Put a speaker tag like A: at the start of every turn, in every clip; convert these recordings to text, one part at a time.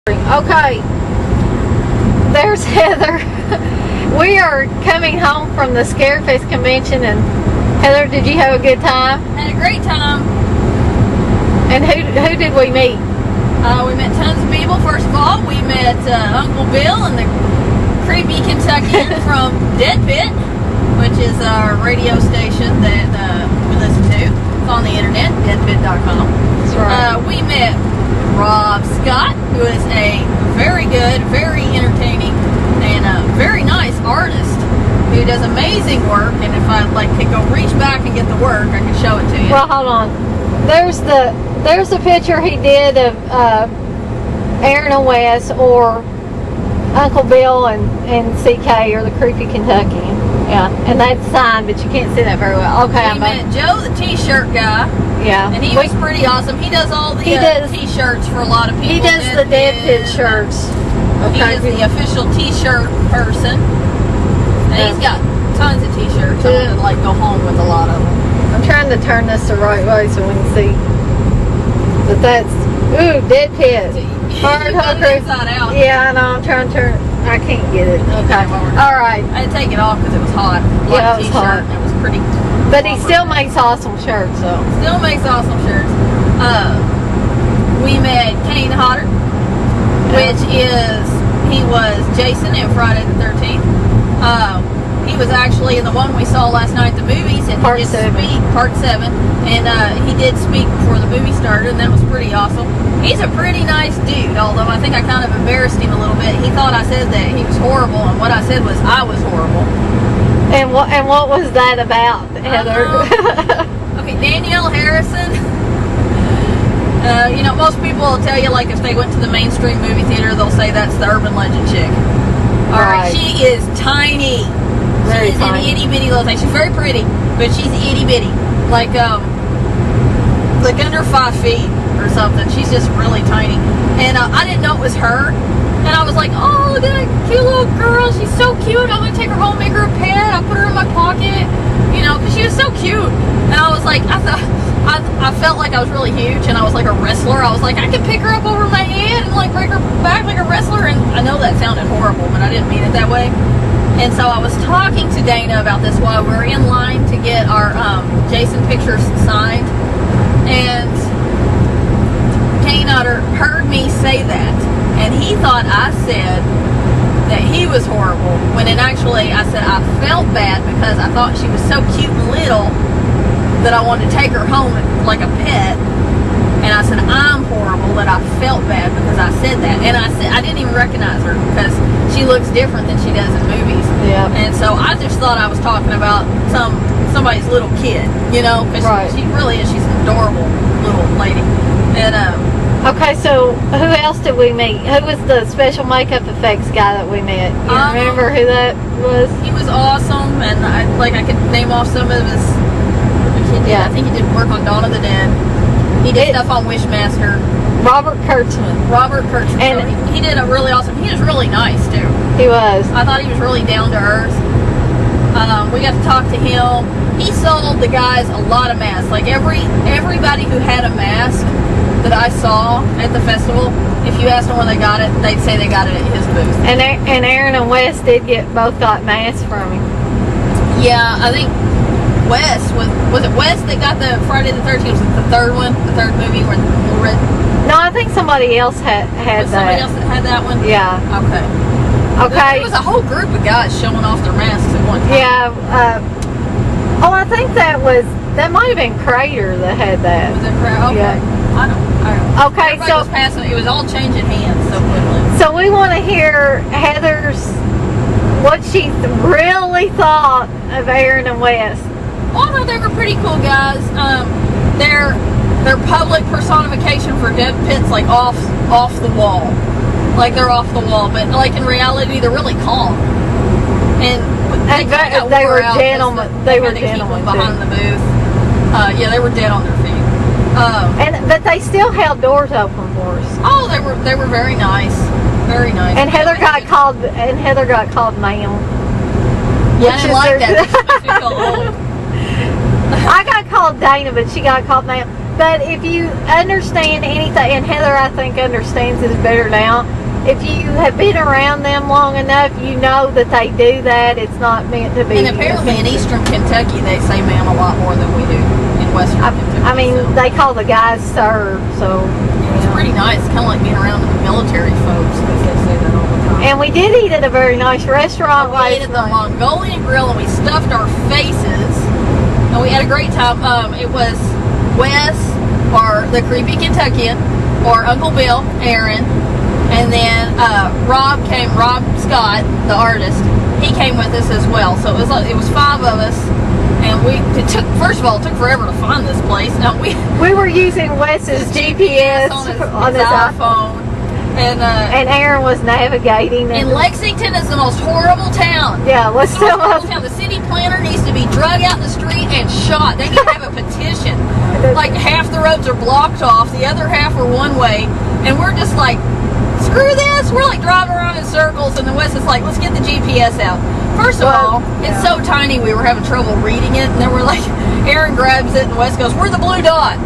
A: Okay, there's Heather. We are coming home from the Scarefest convention, and Heather, did you have a good time?
B: Had a great time.
A: And who did we meet?
B: We met tons of people. First of all, we met Uncle Bill and the creepy Kentuckian from Dead Pit, which is our radio station that we listen to. It's on the internet, deadpit.1.
A: That's right.
B: We met Rob Scott, who is a very good, very entertaining, and a very nice artist who does amazing work. And if I could go reach back and get the work, I can show it to you.
A: Well, hold on. There's the picture he did of Aaron and Wes, or Uncle Bill and CK, or the creepy Kentuckian. Yeah, and that's signed, but you can't see that very well. Okay,
B: we met Joe, the t-shirt guy.
A: Yeah,
B: and he was pretty awesome. He does all the t-shirts for a lot of people.
A: He does the Dead Pit shirts.
B: Okay. He is the official t-shirt person, and he's got tons of t-shirts. I'm gonna go home with a lot of them.
A: I'm trying to turn this the right way so we can see. But that's Dead Pit. Hard hooker.
B: Inside out.
A: Yeah, I know. I'm trying to turn. I can't get it. Okay. All right.
B: I had to take it off because it was hot.
A: Yeah, it was hot.
B: It was pretty.
A: But he still makes awesome shirts, so.
B: Still makes awesome shirts. We met Kane Hodder, which he was Jason in Friday the 13th. He was actually in the one we saw last night at the movies, and
A: Part
B: he did
A: 7.
B: speak, Part 7, and he did speak before the movie started, and that was pretty awesome. He's a pretty nice dude, although I think I kind of embarrassed him a little bit. He thought I said that he was horrible, and what I said was I was horrible.
A: And what was that about, Heather?
B: Okay, Danielle Harrison. Most people will tell you, if they went to the mainstream movie theater, they'll say that's the urban legend chick. All right, she is tiny. She's an itty bitty little thing. She's very pretty, but she's itty bitty, like under 5 feet or something. She's just really tiny, and I didn't know it was her. And I was like, oh, look at that cute little girl. She's so cute. I'm going to take her home, make her a pet. I'll put her in my pocket, because she was so cute. And I was like, I felt like I was really huge, and I was like a wrestler. I was like, I could pick her up over my head and break her back like a wrestler. And I know that sounded horrible, but I didn't mean it that way. And so I was talking to Dana about this while we were in line to get our Jason pictures signed. And Kane Otter heard me say that. And he thought I said that he was horrible, when actually I said I felt bad because I thought she was so cute and little that I wanted to take her home like a pet. And I said I'm horrible, that I felt bad because I said that. And I said I didn't even recognize her because she looks different than she does in movies.
A: Yeah.
B: And so I just thought I was talking about somebody's little kid, because she really is. She's an adorable little lady. And
A: okay, so who else did we meet? Who was the special makeup effects guy that we met? You remember who that was?
B: He was awesome, and I could name off some of his. I think he did work on Dawn of the Dead. He did stuff on Wishmaster.
A: Robert Kurtzman.
B: And so he did a really awesome. He was really nice too.
A: He was.
B: I thought he was really down to earth. We got to talk to him. He sold the guys a lot of masks. Everybody who had a mask that I saw at the festival, if you asked them where they got it, they'd say they got it at his booth.
A: And Aaron and Wes both got masks from him.
B: Yeah, I think Wes was it Wes that got the Friday the 13th? Was it the third one, the third movie where the little red?
A: No, I think somebody else had that.
B: Somebody else that had that one.
A: Yeah.
B: Okay. There was a whole group of guys showing off their masks at one time.
A: Yeah. I think that might have been Crater that had that.
B: Was it Crater? Okay. Yeah. I don't.
A: Okay,
B: Everybody was passing. It was all changing hands so quickly.
A: So we want to hear Heather's what she really thought of Aaron and Wes.
B: Well, I thought they were pretty cool guys. Their public personification for Dead Pit's off the wall. They're off the wall, but in reality they're really calm. And
A: they were gentlemen. They were gentlemen
B: behind the booth. Yeah, they were dead on their feet.
A: But they still held doors open for us.
B: Oh, they were very nice, very nice.
A: And Heather got called ma'am.
B: Yeah, I didn't like that. She felt old.
A: I got called Dana, but she got called ma'am. But if you understand anything, and Heather, I think, understands this better now. If you have been around them long enough, you know that they do that. It's not meant to be.
B: And apparently in Eastern Kentucky, they say ma'am a lot more than we do in Western Kentucky.
A: I mean,
B: so.
A: they call the guys sir, so.
B: It's pretty nice. It's kind of like being around the military folks, because they say that all the time.
A: And we did eat at a very nice restaurant
B: We ate at the Mongolian Grill, and we stuffed our faces, and we had a great time. It was Wes, or the creepy Kentuckian, or Uncle Bill, Aaron, and then Rob Scott, the artist. He came with us as well. So it was 5 of us, and it took forever to find this place. Now
A: we were using Wes's GPS
B: on his iPhone.
A: And Aaron was navigating.
B: And Lexington is the most horrible town.
A: Yeah, let's tell us.
B: The city planner needs to be drug out in the street and shot. They need to have a petition. Like half the roads are blocked off, the other half are one way, and we're just like, screw this. We're like driving around in circles, and the West is like, let's get the GPS out. First of all, it's so tiny we were having trouble reading it, and then we're like, Aaron grabs it, and West goes, we're the blue dot.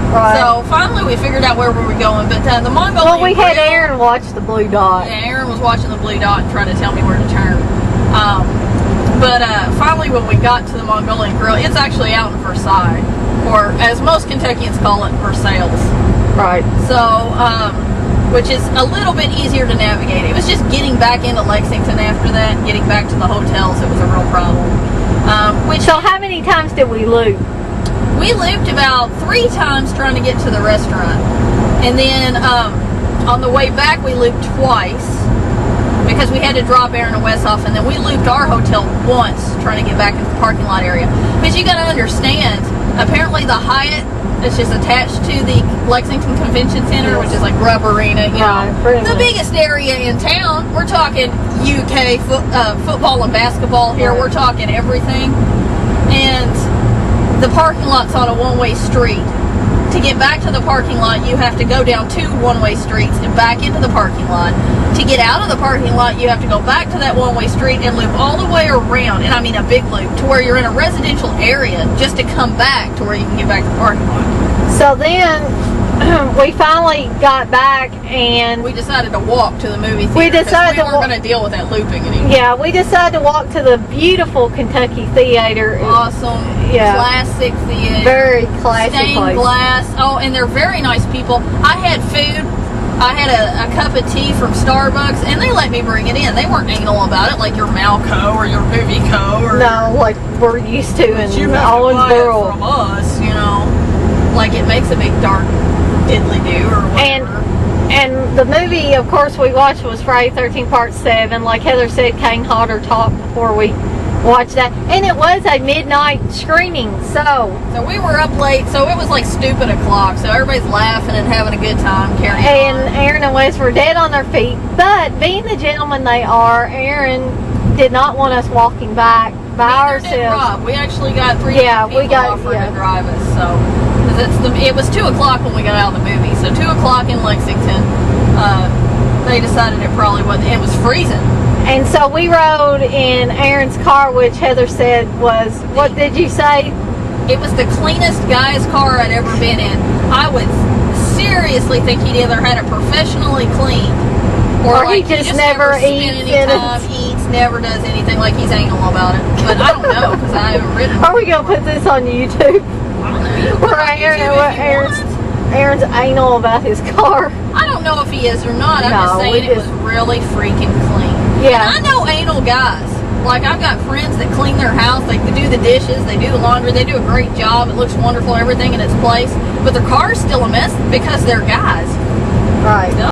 B: Right. So finally we figured out where we were going, but the Mongolian
A: Well, we had Aaron watch the blue dot.
B: Yeah, Aaron was watching the blue dot and trying to tell me where to turn. But finally when we got to the Mongolian Grill, it's actually out in Versailles, or as most Kentuckians call it, Versailles.
A: Right.
B: So, which is a little bit easier to navigate. It was just getting back into Lexington after that, and getting back to the hotels, it was a real problem.
A: So how many times did we loop?
B: We looped about 3 times trying to get to the restaurant. And then on the way back, we looped twice because we had to drop Aaron and Wes off. And then we looped our hotel once trying to get back into the parking lot area. But you got to understand, apparently the Hyatt is just attached to the Lexington Convention Center, which is like Rub Arena, you know, the biggest area in town. We're talking UK football and basketball here. We're talking everything. And the parking lot's on a one-way street. To get back to the parking lot, you have to go down 2 one-way streets and back into the parking lot. To get out of the parking lot, you have to go back to that one-way street and loop all the way around, and I mean a big loop, to where you're in a residential area just to come back to where you can get back to the parking lot.
A: So then we finally got back, and
B: we decided to walk to the movie theater.
A: We decided
B: we weren't going to deal with that looping anymore.
A: Yeah, we decided to walk to the beautiful Kentucky Theater.
B: Awesome, classic theater.
A: Very classy
B: Stained
A: place.
B: glass. Oh, and they're very nice people. I had food. I had a cup of tea from Starbucks, and they let me bring it in. They weren't anal about it like your Malco or your Movie Co. Or,
A: no, like we're used to in Owensboro.
B: From us, you know, like it makes a big dark diddly-do or whatever.
A: And the movie, of course, we watched was Friday 13th Part 7. Like Heather said, Kane Hodder talked before we watched that. And it was a midnight screening, so
B: we were up late, so it was like stupid o'clock. So everybody's laughing and having a good time carrying on.
A: And Aaron and Wes were dead on their feet. But being the gentlemen they are, Aaron did not want us walking back by ourselves.
B: Neither did Rob. We actually got 3
A: people
B: offering to drive us, so. It was 2 o'clock when we got out of the movie, so 2 o'clock in Lexington, they decided it probably wasn't, it was freezing.
A: And so we rode in Aaron's car, which Heather said was, what did you say?
B: It was the cleanest guy's car I'd ever been in. I would seriously think he'd either had it professionally cleaned, or like
A: he just never
B: eats never does anything, like he's anal about it. But I don't know, because I haven't ridden.
A: Are we going to put this on YouTube? Aaron's anal about his car.
B: I don't know if he is or not. I'm just saying it was really freaking clean.
A: Yeah.
B: And I know anal guys. Like, I've got friends that clean their house. They do the dishes. They do the laundry. They do a great job. It looks wonderful. Everything in its place. But their car's still a mess because they're guys.
A: Right.